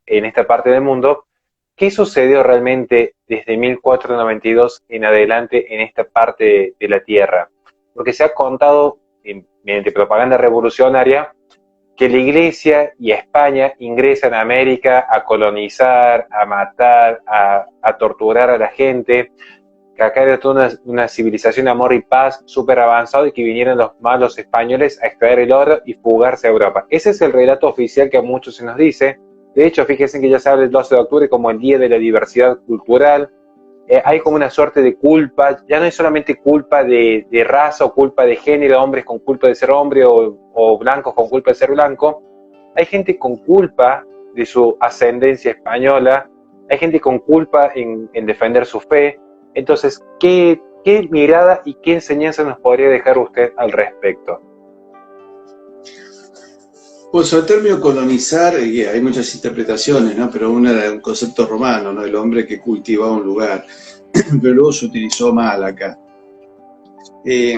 en esta parte del mundo, ¿qué sucedió realmente desde 1492 en adelante en esta parte de la Tierra? Porque se ha contado, mediante propaganda revolucionaria, que la Iglesia y España ingresan a América a colonizar, a matar, a torturar a la gente, que acá era toda una civilización de amor y paz súper avanzado y que vinieron los malos españoles a extraer el oro y fugarse a Europa. Ese es el relato oficial que a muchos se nos dice. De hecho, fíjense que ya se habla el 12 de octubre como el Día de la Diversidad Cultural. Hay como una suerte de culpa, ya no es solamente culpa de raza o culpa de género, hombres con culpa de ser hombre o blancos con culpa de ser blanco. Hay gente con culpa de su ascendencia española, hay gente con culpa en defender su fe. Entonces, ¿qué mirada y qué enseñanza nos podría dejar usted al respecto? Pues el término colonizar, hay muchas interpretaciones, ¿no? Pero una era un concepto romano, ¿no? El hombre que cultivaba un lugar, pero luego se utilizó mal acá. Y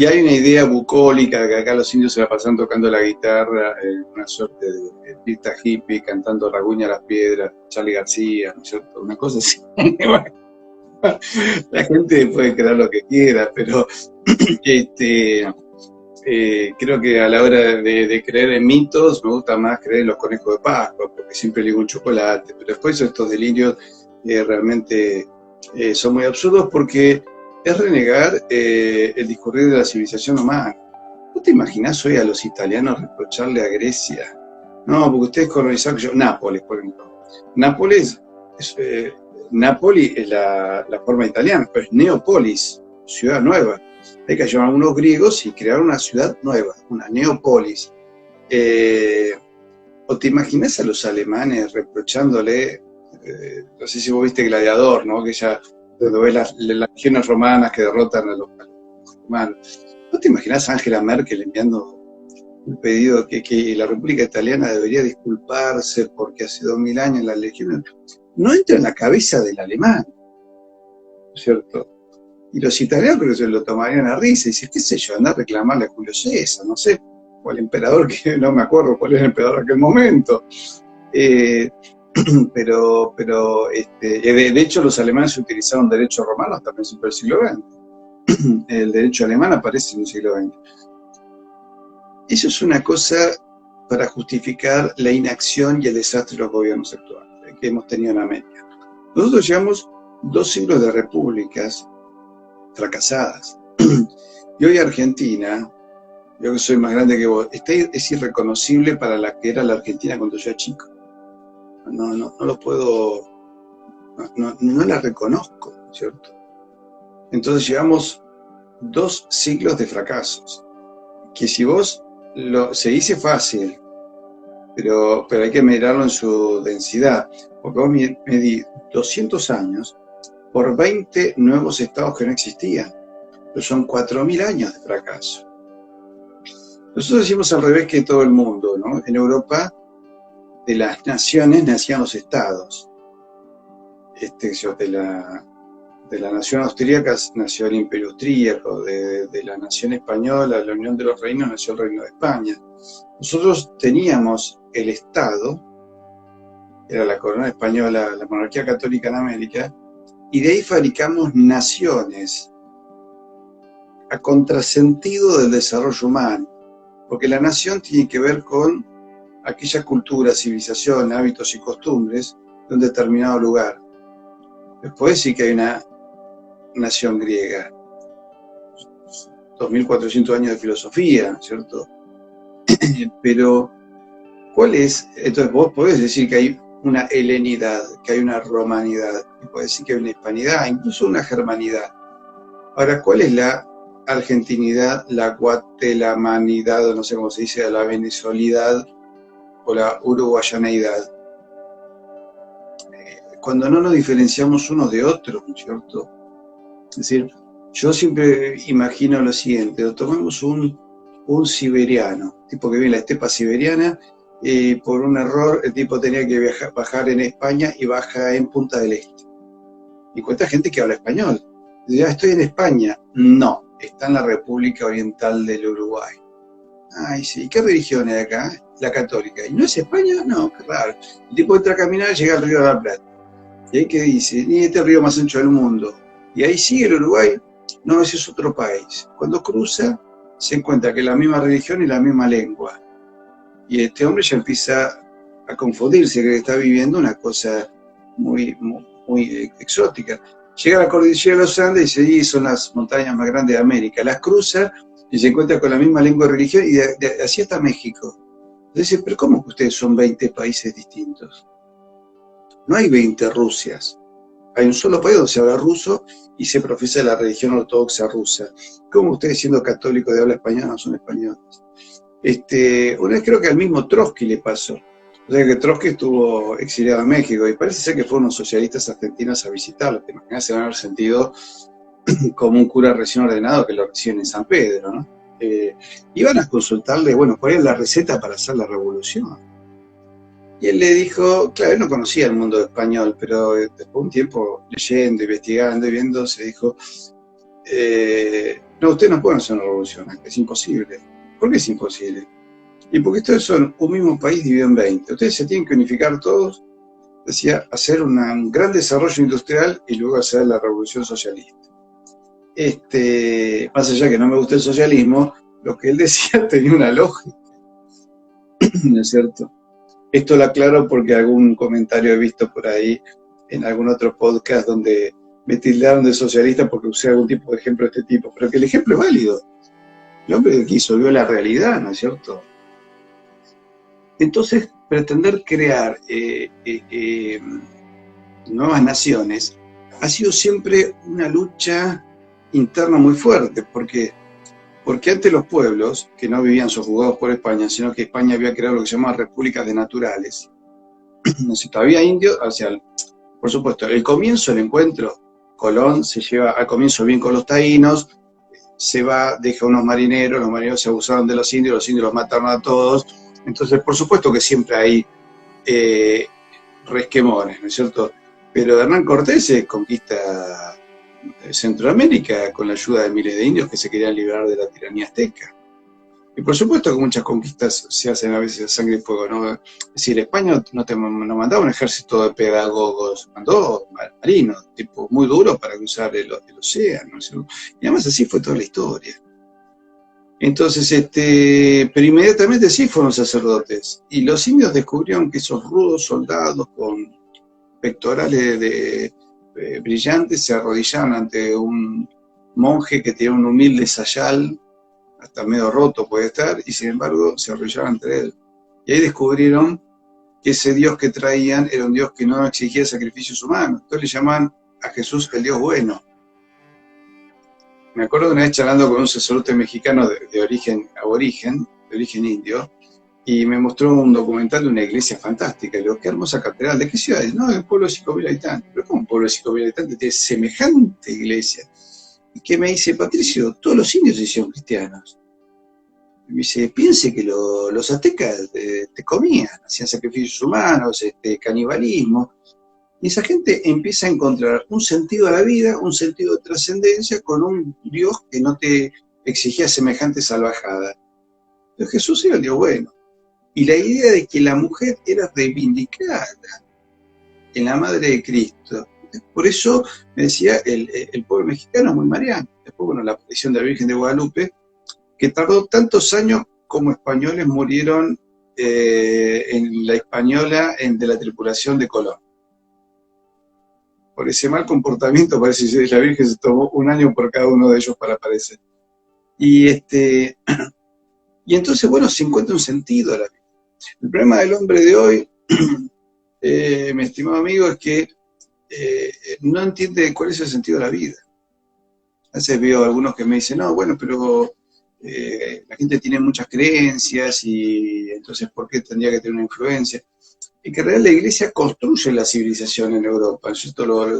hay una idea bucólica de que acá los indios se la pasan tocando la guitarra, una suerte de pista hippie, cantando Raguña a las piedras, Charly García, ¿no es cierto? Una cosa así. La gente puede creer lo que quiera, pero creo que a la hora de creer en mitos, me gusta más creer en los conejos de Pascua, porque siempre le digo un chocolate, pero después estos delirios realmente son muy absurdos porque es renegar el discurrir de la civilización humana. ¿Vos te imaginás hoy a los italianos reprocharle a Grecia? No, porque ustedes colonizaron Nápoles, por ejemplo. Nápoli es la forma italiana, pero es Neópolis, ciudad nueva. Hay que llamar a unos griegos y crear una ciudad nueva, una Neópolis. ¿O te imaginas a los alemanes reprochándole, no sé si vos viste Gladiador, ¿no? Que ya, cuando ves las legiones romanas que derrotan a los romanos. ¿No te imaginas a Angela Merkel enviando un pedido que la República Italiana debería disculparse porque hace 2000 años las legiones? No entra en la cabeza del alemán, ¿no es cierto? Y los italianos creo que se lo tomarían a risa y dicen, qué sé yo, andar a reclamarle a Julio César, no sé, o al emperador, que no me acuerdo cuál era el emperador en aquel momento. Pero de hecho los alemanes utilizaron derecho romano hasta principios del siglo XX. El derecho alemán aparece en el siglo XX. Eso es una cosa para justificar la inacción y el desastre de los gobiernos actuales que hemos tenido en América. Nosotros llevamos 2 siglos de repúblicas fracasadas. Y hoy Argentina, yo que soy más grande que vos, es irreconocible para la que era la Argentina cuando yo era chico. No lo puedo, no la reconozco, ¿cierto? Entonces llevamos 2 siglos de fracasos, que si vos se dice fácil, pero hay que mirarlo en su densidad, porque vos medís 200 años por 20 nuevos estados que no existían, pero son 4000 años de fracaso. Nosotros decimos al revés que todo el mundo, ¿no? En Europa, de las naciones nacían los estados. De la nación austríaca nació el Imperio Austríaco, de la nación española, la Unión de los Reinos, nació el Reino de España. Nosotros teníamos el Estado, era la corona española, la monarquía católica en América, y de ahí fabricamos naciones a contrasentido del desarrollo humano, porque la nación tiene que ver con aquella cultura, civilización, hábitos y costumbres de un determinado lugar. Después sí que hay una nación griega, 2400 años de filosofía, ¿cierto? Pero, ¿cuál es? Entonces vos podés decir que hay una helenidad, que hay una romanidad, podés decir que hay una hispanidad, incluso una germanidad. Ahora, ¿cuál es la argentinidad, la guatelamanidad, o no sé cómo se dice, la venezolanidad o la uruguayaneidad? Cuando no nos diferenciamos unos de otros, ¿cierto? Es decir, yo siempre imagino lo siguiente: tomemos un siberiano, tipo que vive en la estepa siberiana, y por un error el tipo tenía que bajar en España y baja en Punta del Este. Y cuenta gente que habla español. Dice, estoy en España. No, está en la República Oriental del Uruguay. Ah, dice, ¿y qué religión es acá? La católica. ¿Y no es España? No, qué raro. El tipo entra a caminar y llega al Río de la Plata. Y ahí que dice, ni este es el río más ancho del mundo. Y ahí sigue el Uruguay. No, ese es otro país. Cuando cruza, se encuentra que es la misma religión y la misma lengua. Y este hombre ya empieza a confundirse, que está viviendo una cosa muy exótica. Llega a la cordillera de los Andes y dice, sí, son las montañas más grandes de América. Las cruza y se encuentra con la misma lengua y religión, y así está México. Entonces dice, pero ¿cómo que ustedes son 20 países distintos? No hay 20 Rusias. Hay un solo país donde se habla ruso y se profesa la religión ortodoxa rusa. ¿Cómo ustedes, siendo católicos de habla española, no son españoles? Una vez creo que al mismo Trotsky le pasó. O sea que Trotsky estuvo exiliado en México y parece ser que fueron unos socialistas argentinos a visitarlo. Te imaginas, se van a haber sentido como un cura recién ordenado que lo reciben en San Pedro, ¿no? Iban a consultarle, bueno, cuál es la receta para hacer la revolución. Y él le dijo, claro, él no conocía el mundo español, pero después de un tiempo leyendo, investigando y viendo, se dijo, no, ustedes no pueden hacer una revolución, es imposible. ¿Por qué es imposible? Y porque ustedes son un mismo país dividido en 20. Ustedes se tienen que unificar todos, decía, hacer un gran desarrollo industrial y luego hacer la revolución socialista. Más allá que no me gusta el socialismo, lo que él decía tenía una lógica, ¿no es cierto? Esto lo aclaro porque algún comentario he visto por ahí en algún otro podcast donde me tildaron de socialista porque usé algún tipo de ejemplo de este tipo, pero que el ejemplo es válido. El hombre quiso, vio la realidad, ¿no es cierto? Entonces, pretender crear nuevas naciones ha sido siempre una lucha interna muy fuerte, porque antes los pueblos, que no vivían sojuzgados por España, sino que España había creado lo que se llama repúblicas de naturales, no sé, todavía indios, o sea, por supuesto, el comienzo del encuentro, Colón se lleva al comienzo bien con los taínos, se va, deja unos marineros, los marineros se abusaron de los indios los mataron a todos, entonces por supuesto que siempre hay resquemones, ¿no es cierto? Pero Hernán Cortés conquista Centroamérica con la ayuda de miles de indios que se querían liberar de la tiranía azteca. Y por supuesto que muchas conquistas se hacen a veces a sangre y fuego, ¿no? Es decir, España no mandaba un ejército de pedagogos, mandó marinos, tipo muy duros para cruzar el océano, ¿no? Y además así fue toda la historia. Entonces, pero inmediatamente sí fueron sacerdotes. Y los indios descubrieron que esos rudos soldados con pectorales brillantes se arrodillaban ante un monje que tenía un humilde sayal, hasta medio roto puede estar, y sin embargo se arrodillaban ante él. Y ahí descubrieron que ese Dios que traían era un Dios que no exigía sacrificios humanos. Entonces le llaman a Jesús el Dios bueno. Me acuerdo de una vez charlando con un sacerdote mexicano de origen aborigen, de origen indio, y me mostró un documental de una iglesia fantástica. Le digo, qué hermosa catedral, ¿de qué ciudad es? No, del pueblo de 5.000 habitantes. ¿Pero cómo un pueblo de 5.000 habitantes tiene semejante iglesia? Y que me dice, Patricio, todos los indios se hicieron cristianos. Y me dice, piense que los aztecas te comían, hacían sacrificios humanos, canibalismo. Y esa gente empieza a encontrar un sentido a la vida, un sentido de trascendencia con un Dios que no te exigía semejante salvajada. Entonces Jesús era el Dios bueno. Y la idea de que la mujer era reivindicada en la madre de Cristo. Por eso, me decía, el pueblo mexicano es muy mariano. Después, bueno, la aparición de la Virgen de Guadalupe, que tardó tantos años como españoles murieron en la española de la tripulación de Colón. Por ese mal comportamiento, parece que la Virgen se tomó un año por cada uno de ellos para aparecer. Y entonces, bueno, se encuentra un sentido a la vida. El problema del hombre de hoy, mi estimado amigo, es que no entiende cuál es el sentido de la vida. A veces veo algunos que me dicen, no, bueno, pero la gente tiene muchas creencias y entonces ¿por qué tendría que tener una influencia? Y que en realidad la Iglesia construye la civilización en Europa.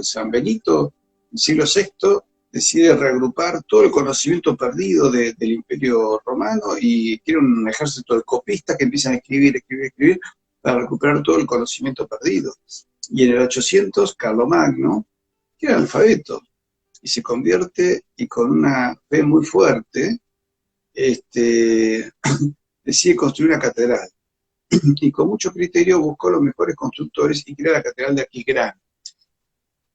San Benito, en el siglo VI, decide reagrupar todo el conocimiento perdido del Imperio Romano y quiere un ejército de copistas que empiezan a escribir para recuperar todo el conocimiento perdido. Y en el 800, Carlomagno, que era alfabeto, y se convierte, y con una fe muy fuerte, decide construir una catedral. Y con mucho criterio buscó los mejores constructores y creó la catedral de Aquisgrán.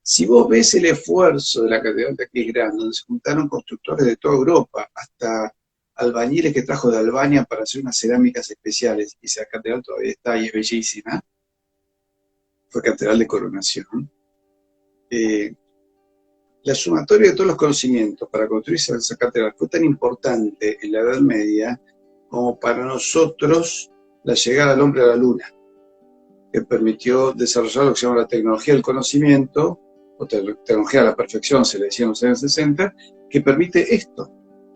Si vos ves el esfuerzo de la catedral de Aquisgrán, donde se juntaron constructores de toda Europa, hasta albañiles que trajo de Albania para hacer unas cerámicas especiales, y esa catedral todavía está y es bellísima, fue catedral de coronación. La sumatoria de todos los conocimientos para construir esa catedral fue tan importante en la Edad Media como para nosotros la llegada del hombre a la luna, que permitió desarrollar lo que se llama la tecnología del conocimiento, o tecnología de la perfección, se le decía en los años 60, que permite esto.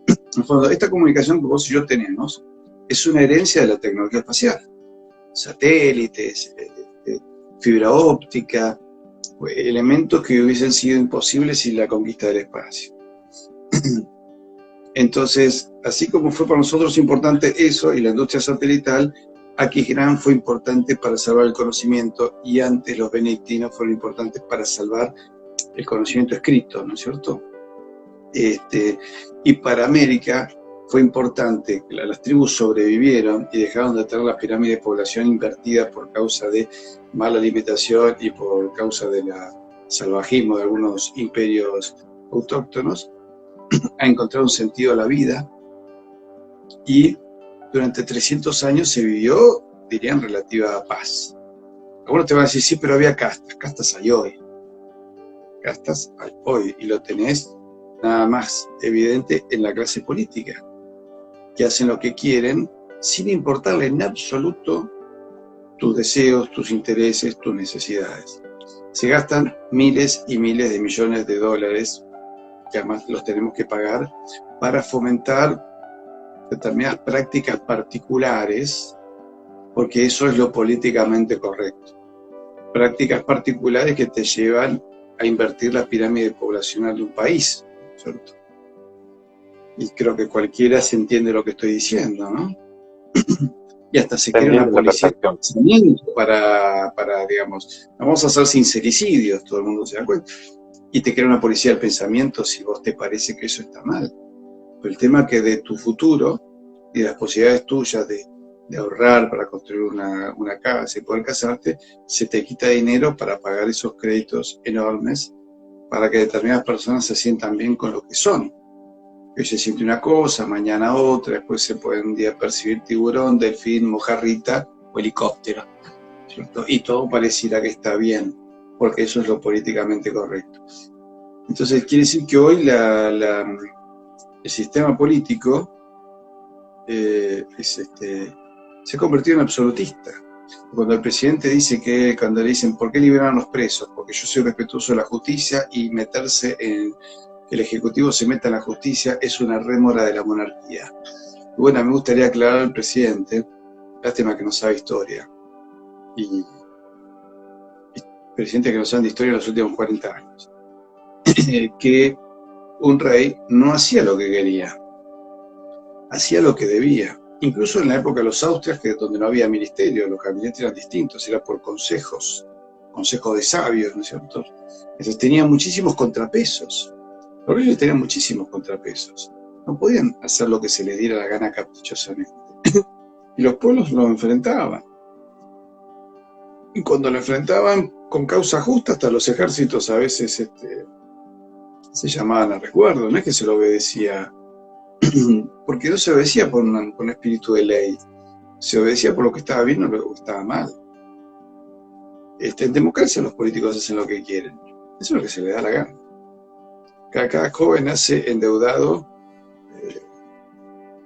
En el fondo, esta comunicación que vos y yo tenemos es una herencia de la tecnología espacial. Satélites, fibra óptica, elementos que hubiesen sido imposibles sin la conquista del espacio. Entonces, así como fue para nosotros importante eso y la industria satelital, Aquisgrán fue importante para salvar el conocimiento, y antes los benedictinos fueron importantes para salvar el conocimiento escrito, ¿no es cierto? Y para América fue importante que las tribus sobrevivieron y dejaron de tener la pirámide de población invertida por causa de mala alimentación y por causa del salvajismo de algunos imperios autóctonos, a encontrar un sentido a la vida, y durante 300 años se vivió, dirían, relativa paz. Algunos te van a decir, sí, pero había castas hay hoy. Castas hay hoy, y lo tenés nada más evidente en la clase política, que hacen lo que quieren sin importarle en absoluto tus deseos, tus intereses, tus necesidades. Se gastan miles y miles de millones de dólares, que además los tenemos que pagar, para fomentar determinadas prácticas particulares, porque eso es lo políticamente correcto. Prácticas particulares que te llevan a invertir la pirámide poblacional de un país, ¿cierto? Y creo que cualquiera se entiende lo que estoy diciendo, ¿no? Y hasta se crea una policía de pensamiento para, digamos, vamos a hacer sincericidios, todo el mundo se da cuenta, y te crea una policía del pensamiento si vos te parece que eso está mal. Pero el tema es que de tu futuro y de las posibilidades tuyas de ahorrar para construir una casa y poder casarte, se te quita dinero para pagar esos créditos enormes para que determinadas personas se sientan bien con lo que son. Hoy se siente una cosa, mañana otra, después se puede un día percibir tiburón, delfín, mojarrita o helicóptero, ¿cierto? Y todo pareciera que está bien, porque eso es lo políticamente correcto. Entonces quiere decir que hoy el sistema político se ha convertido en absolutista. Cuando el presidente dice cuando le dicen, ¿por qué liberan a los presos? Porque yo soy respetuoso de la justicia, y meterse en que el Ejecutivo se meta en la justicia es una rémora de la monarquía. Y bueno, me gustaría aclarar al presidente, lástima que no sabe historia, y presidente que no sabe de historia en los últimos 40 años, que un rey no hacía lo que quería, hacía lo que debía. Incluso en la época de los Austrias, donde no había ministerio, los gabinetes eran distintos, era por consejos de sabios, ¿no es cierto? Entonces tenían muchísimos contrapesos. Los reyes tenían muchísimos contrapesos. No podían hacer lo que se les diera la gana caprichosamente. Y los pueblos lo enfrentaban. Y cuando lo enfrentaban con causa justa, hasta los ejércitos a veces se llamaban a resguardo. No es que se lo obedecía, porque no se obedecía por un espíritu de ley. Se obedecía por lo que estaba bien o lo que estaba mal. En democracia los políticos hacen lo que quieren. Eso es lo que se les da la gana. Cada joven nace endeudado.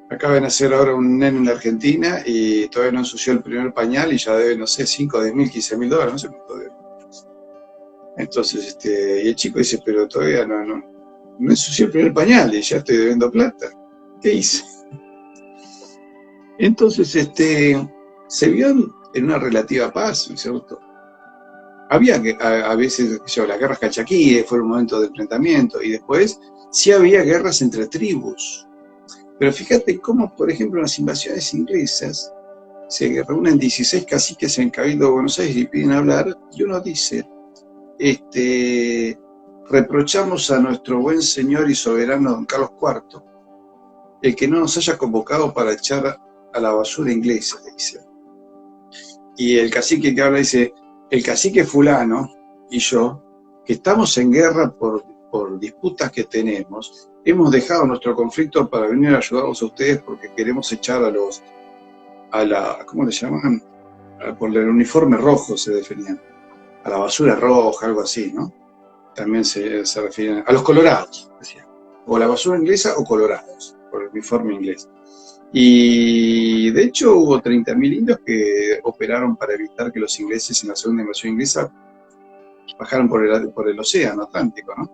Acaba de nacer ahora un nene en la Argentina y todavía no ensució el primer pañal y ya debe, no sé, 5, 10 mil, 15 mil dólares, no sé cuánto debe. Entonces, y el chico dice, pero todavía no ensució el primer pañal y ya estoy debiendo plata. ¿Qué hice? Entonces, se vio en una relativa paz, ¿no es cierto? Había a veces, las guerras cachaquíes fueron un momento de enfrentamiento, y después sí había guerras entre tribus. Pero fíjate cómo, por ejemplo, en las invasiones inglesas se reúnen 16 caciques en Cabildo de Buenos Aires y piden hablar, y uno dice, reprochamos a nuestro buen señor y soberano don Carlos IV el que no nos haya convocado para echar a la basura inglesa, dice. Y el cacique que habla dice, el cacique fulano y yo, que estamos en guerra por disputas que tenemos, hemos dejado nuestro conflicto para venir a ayudarlos a ustedes porque queremos echar ¿cómo le llaman? Por el uniforme rojo se definían, a la basura roja, algo así, ¿no? También se refieren a los colorados, decía, o la basura inglesa o colorados, por el uniforme inglés. Y de hecho hubo 30.000 indios que operaron para evitar que los ingleses en la segunda invasión inglesa bajaran por el océano Atlántico, ¿no?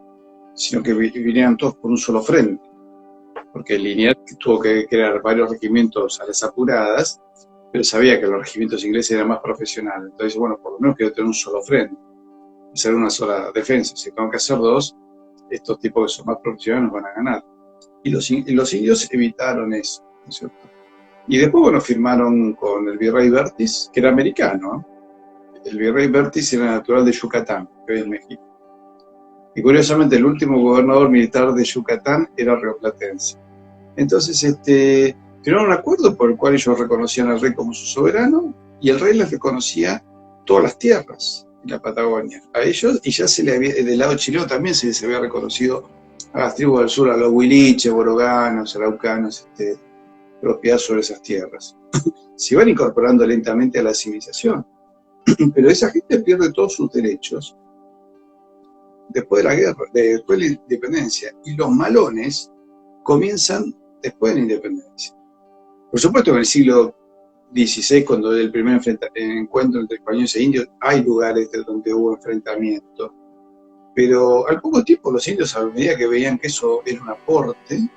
Sino que vinieran todos por un solo frente, porque Liniers tuvo que crear varios regimientos a las apuradas, pero sabía que los regimientos ingleses eran más profesionales, entonces bueno, por lo menos quiero tener un solo frente, hacer una sola defensa. Si tengo que hacer dos, estos tipos que son más profesionales nos van a ganar. Y los indios evitaron eso, ¿no es cierto? Y después, bueno, firmaron con el virrey Vértiz, que era americano, ¿eh? El virrey Vértiz era natural de Yucatán, que hoy es México. Y curiosamente, el último gobernador militar de Yucatán era rioplatense. Entonces, firmaron un acuerdo por el cual ellos reconocían al rey como su soberano, y el rey les reconocía todas las tierras en la Patagonia a ellos, y ya se le había, del lado chileno también se les había reconocido a las tribus del sur, a los huiliches, boroganos, araucanos, propiedad sobre esas tierras. Se van incorporando lentamente a la civilización, pero esa gente pierde todos sus derechos después de la guerra, después de la independencia, y los malones comienzan después de la independencia. Por supuesto que en el siglo XVI, cuando el primer encuentro entre españoles e indios, hay lugares donde hubo enfrentamiento, pero al poco tiempo los indios, a medida que veían que eso era un aporte,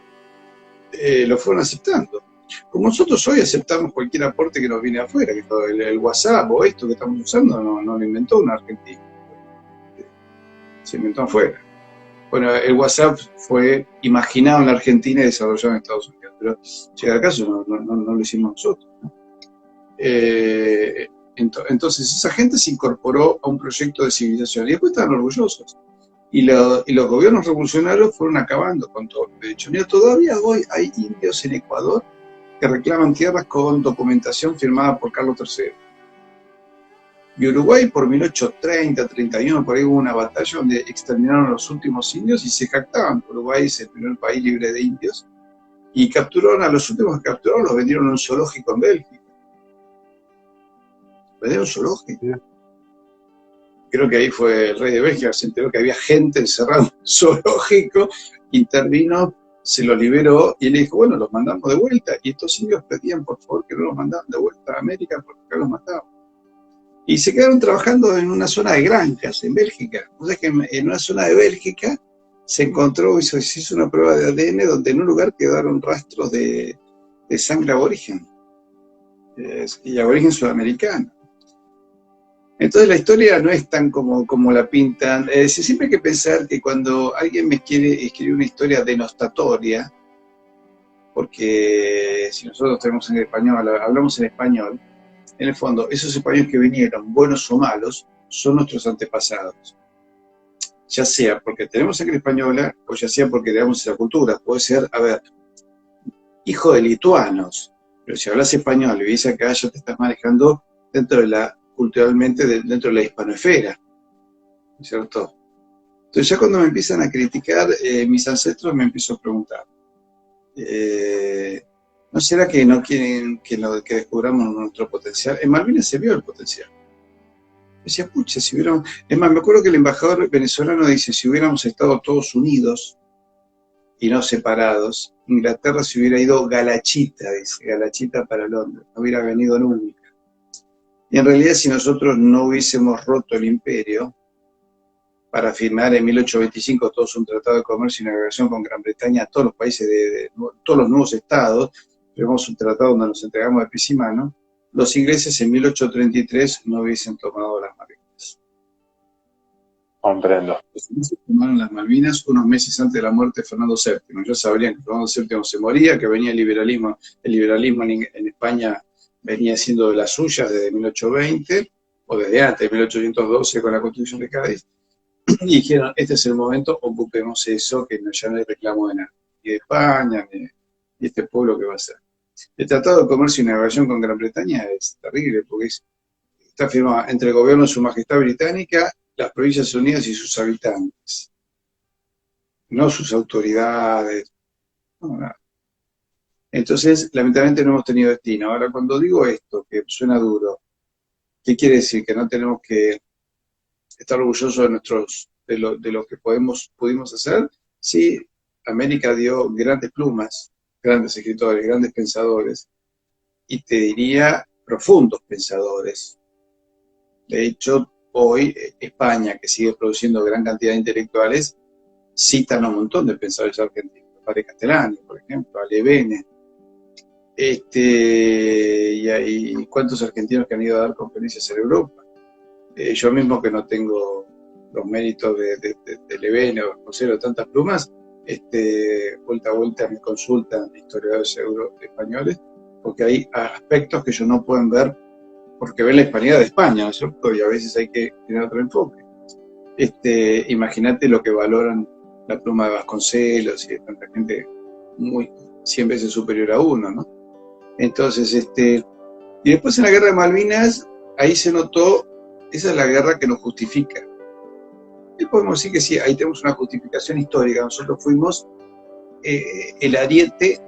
lo fueron aceptando. Como nosotros hoy aceptamos cualquier aporte que nos viene afuera, que el WhatsApp o esto que estamos usando no lo inventó un argentino, se inventó afuera. Bueno, el WhatsApp fue imaginado en la Argentina y desarrollado en Estados Unidos, pero llega al caso no lo hicimos nosotros, ¿no? Entonces esa gente se incorporó a un proyecto de civilización y después estaban orgullosos. Y los gobiernos revolucionarios fueron acabando con todo. De hecho, mira, todavía hoy hay indios en Ecuador que reclaman tierras con documentación firmada por Carlos III. Y Uruguay por 1830, 31, por ahí hubo una batalla donde exterminaron a los últimos indios y se jactaban. Uruguay es el primer país libre de indios. Y capturaron a los últimos que capturaron, los vendieron a un zoológico en Bélgica. Vendieron un zoológico. Creo que ahí fue el rey de Bélgica, se enteró que había gente encerrada en un zoológico, intervino, se los liberó y le dijo, bueno, los mandamos de vuelta. Y estos indios pedían, por favor, que no los mandaran de vuelta a América porque acá los mataban. Y se quedaron trabajando en una zona de granjas en Bélgica. O sea que en una zona de Bélgica se encontró, se hizo una prueba de ADN donde en un lugar quedaron rastros de sangre aborigen, y aborigen sudamericano. Entonces la historia no es tan como la pintan. Siempre hay que pensar que cuando alguien me quiere escribir una historia denostatoria, porque si nosotros tenemos en español, hablamos en español, en el fondo, esos españoles que vinieron, buenos o malos, son nuestros antepasados. Ya sea porque tenemos sangre española, o ya sea porque tenemos esa cultura. Puede ser, a ver, hijo de lituanos, pero si hablas español y vives acá, ya te estás manejando culturalmente dentro de la hispanoesfera, ¿no es cierto? Entonces ya cuando me empiezan a criticar mis ancestros, me empiezo a preguntar, ¿no será que no quieren que descubramos nuestro potencial? En Malvinas se vio el potencial. Decía, pucha, si hubiéramos... Es más, me acuerdo que el embajador venezolano dice, si hubiéramos estado todos unidos y no separados, Inglaterra se hubiera ido galachita, dice, galachita para Londres, no hubiera venido nunca. Y en realidad, si nosotros no hubiésemos roto el imperio para firmar en 1825 todos un tratado de comercio y navegación con Gran Bretaña, a todos los países todos los nuevos estados, firmamos un tratado donde nos entregamos de pies y mano, los ingleses en 1833 no hubiesen tomado las Malvinas. Comprendo. Los ingleses tomaron las Malvinas unos meses antes de la muerte de Fernando VII. Ya sabrían que Fernando VII se moría, que venía el liberalismo en España venía siendo de las suyas desde 1820, o desde antes de 1812 con la Constitución de Cádiz, y dijeron, este es el momento, ocupemos eso, que ya no hay reclamo de nada, ni de España, ni este pueblo que va a ser. El Tratado de Comercio y Navegación con Gran Bretaña es terrible, porque está firmado entre el gobierno de Su Majestad Británica, las Provincias Unidas y sus habitantes, no sus autoridades, no, nada. Entonces, lamentablemente no hemos tenido destino. Ahora, cuando digo esto, que suena duro, ¿qué quiere decir? Que no tenemos que estar orgullosos de lo que pudimos hacer. Sí, América dio grandes plumas, grandes escritores, grandes pensadores, y te diría profundos pensadores. De hecho, hoy España, que sigue produciendo gran cantidad de intelectuales, citan a un montón de pensadores argentinos. Padre Castellani, por ejemplo, a Levene. Y cuántos argentinos que han ido a dar conferencias en Europa. Yo mismo, que no tengo los méritos de Levene o Vasconcelos, tantas plumas, vuelta a vuelta me consultan historiadores españoles, porque hay aspectos que ellos no pueden ver porque ven la hispanidad de España, ¿no es cierto? Y a veces hay que tener otro enfoque. Imagínate lo que valoran la pluma de Vasconcelos y de tanta gente 100 veces superior a uno, ¿no? Entonces, y después en la guerra de Malvinas, ahí se notó, esa es la guerra que nos justifica. Y podemos decir que sí, ahí tenemos una justificación histórica. Nosotros fuimos el ariete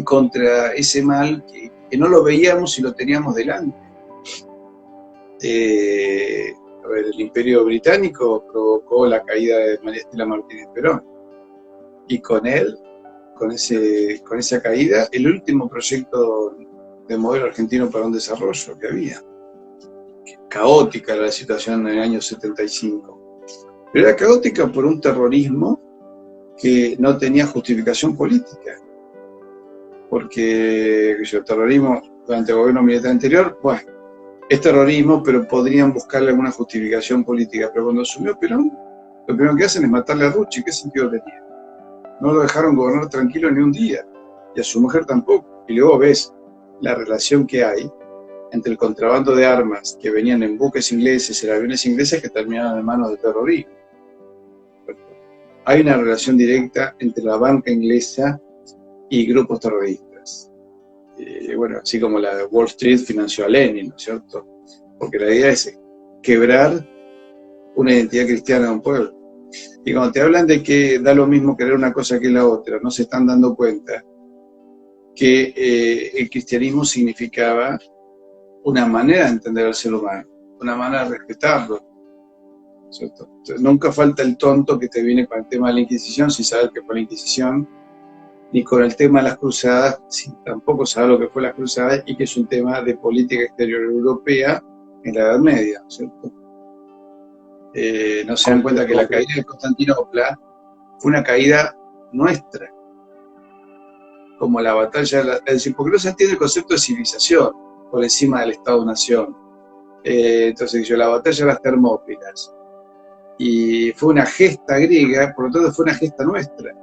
contra ese mal que no lo veíamos y lo teníamos delante. El Imperio Británico provocó la caída de María Estela Martínez Perón. Y con él, con esa caída, el último proyecto de modelo argentino para un desarrollo que había. Caótica la situación en el año 75. Pero era caótica por un terrorismo que no tenía justificación política. Porque el terrorismo durante el gobierno militar anterior, bueno, es terrorismo, pero podrían buscarle alguna justificación política. Pero cuando asumió Perón, lo primero que hacen es matarle a Rucci. ¿Qué sentido tenía? No lo dejaron gobernar tranquilo ni un día, y a su mujer tampoco. Y luego ves la relación que hay entre el contrabando de armas que venían en buques ingleses, en aviones ingleses, que terminaban en manos de terrorismo. Hay una relación directa entre la banca inglesa y grupos terroristas. Bueno, así como la de Wall Street financió a Lenin, ¿no es cierto? Porque la idea es quebrar una identidad cristiana de un pueblo. Y cuando te hablan de que da lo mismo querer una cosa que la otra, no se están dando cuenta que el cristianismo significaba una manera de entender al ser humano, una manera de respetarlo, ¿cierto? Entonces, nunca falta el tonto que te viene con el tema de la Inquisición sin saber qué fue la Inquisición, ni con el tema de las cruzadas sin tampoco saber lo que fue las cruzadas, y que es un tema de política exterior europea en la Edad Media, ¿cierto? No se dan cuenta que la caída de Constantinopla fue una caída nuestra, como la batalla, es decir, porque no se entiende el concepto de civilización por encima del Estado-Nación. Entonces, la batalla de las Termópilas, y fue una gesta griega, por lo tanto fue una gesta nuestra.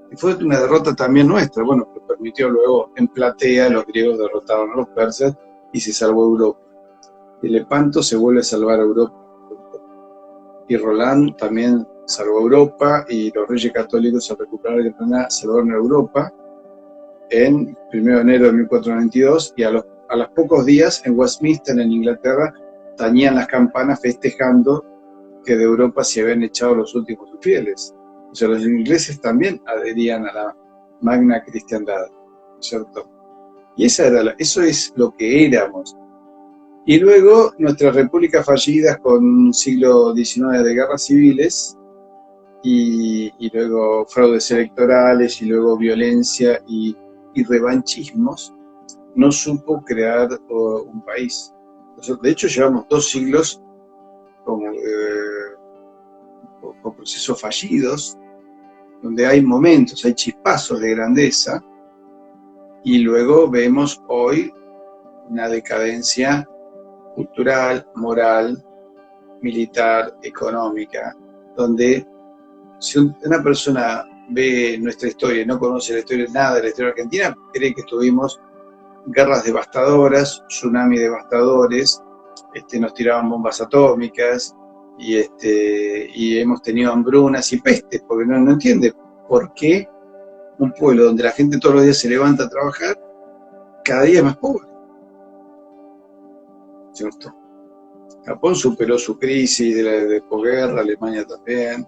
Y fue una derrota también nuestra, bueno, que permitió luego en Platea, los griegos derrotaron a los persas y se salvó Europa. Y Lepanto se vuelve a salvar a Europa. Y Roland también salvó Europa, y los reyes católicos al recuperar Granada salvaron a Europa en 1 de enero de 1492, y a los pocos días en Westminster, en Inglaterra, tañían las campanas festejando que de Europa se habían echado los últimos fieles. O sea, los ingleses también adherían a la magna cristiandad, ¿cierto? Y eso es lo que éramos. Y luego nuestras repúblicas fallidas con un siglo XIX de guerras civiles, y luego fraudes electorales, y luego violencia y revanchismos, no supo crear un país. De hecho, llevamos 2 siglos con procesos fallidos, donde hay momentos, hay chispazos de grandeza, y luego vemos hoy una decadencia cultural, moral, militar, económica, donde si una persona ve nuestra historia y no conoce la historia, nada de la historia argentina, cree que tuvimos guerras devastadoras, tsunamis devastadores, nos tiraban bombas atómicas, y hemos tenido hambrunas y pestes, porque no entiende por qué un pueblo donde la gente todos los días se levanta a trabajar cada día es más pobre, ¿cierto? Japón superó su crisis de posguerra, Alemania también.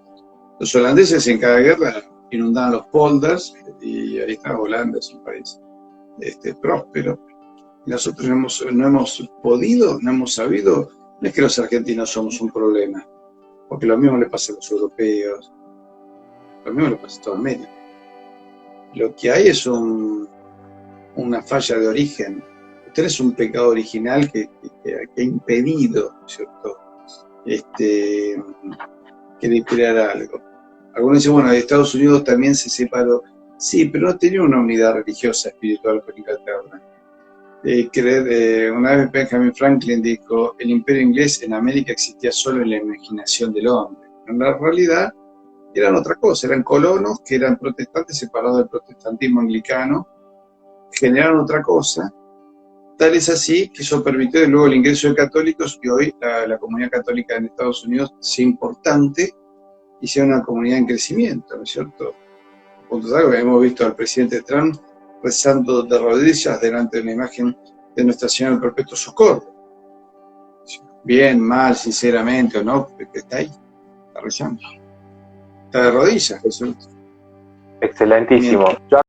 Los holandeses en cada guerra inundaban los polders y ahí está Holanda, es un país próspero. Y nosotros no hemos podido, no hemos sabido. No es que los argentinos somos un problema, porque lo mismo le pasa a los europeos, lo mismo le pasa a toda América. Lo que hay es una falla de origen. Usted es un pecado original que ha impedido, ¿cierto?, querer crear algo. Algunos dicen, bueno, de Estados Unidos también se separó. Sí, pero no tenía una unidad religiosa, espiritual con Inglaterra. Una vez Benjamin Franklin dijo, el imperio inglés en América existía solo en la imaginación del hombre. En la realidad eran otra cosa, eran colonos que eran protestantes separados del protestantismo anglicano, generaron otra cosa. Tal es así que eso permitió luego el ingreso de católicos y hoy la comunidad católica en Estados Unidos es importante y sea una comunidad en crecimiento, ¿no es cierto? Punto algo que hemos visto al presidente Trump rezando de rodillas delante de una imagen de Nuestra Señora del Perpetuo Socorro. Bien, mal, sinceramente o no, porque está ahí, está rezando. Está de rodillas, ¿no es cierto? Excelentísimo. Yo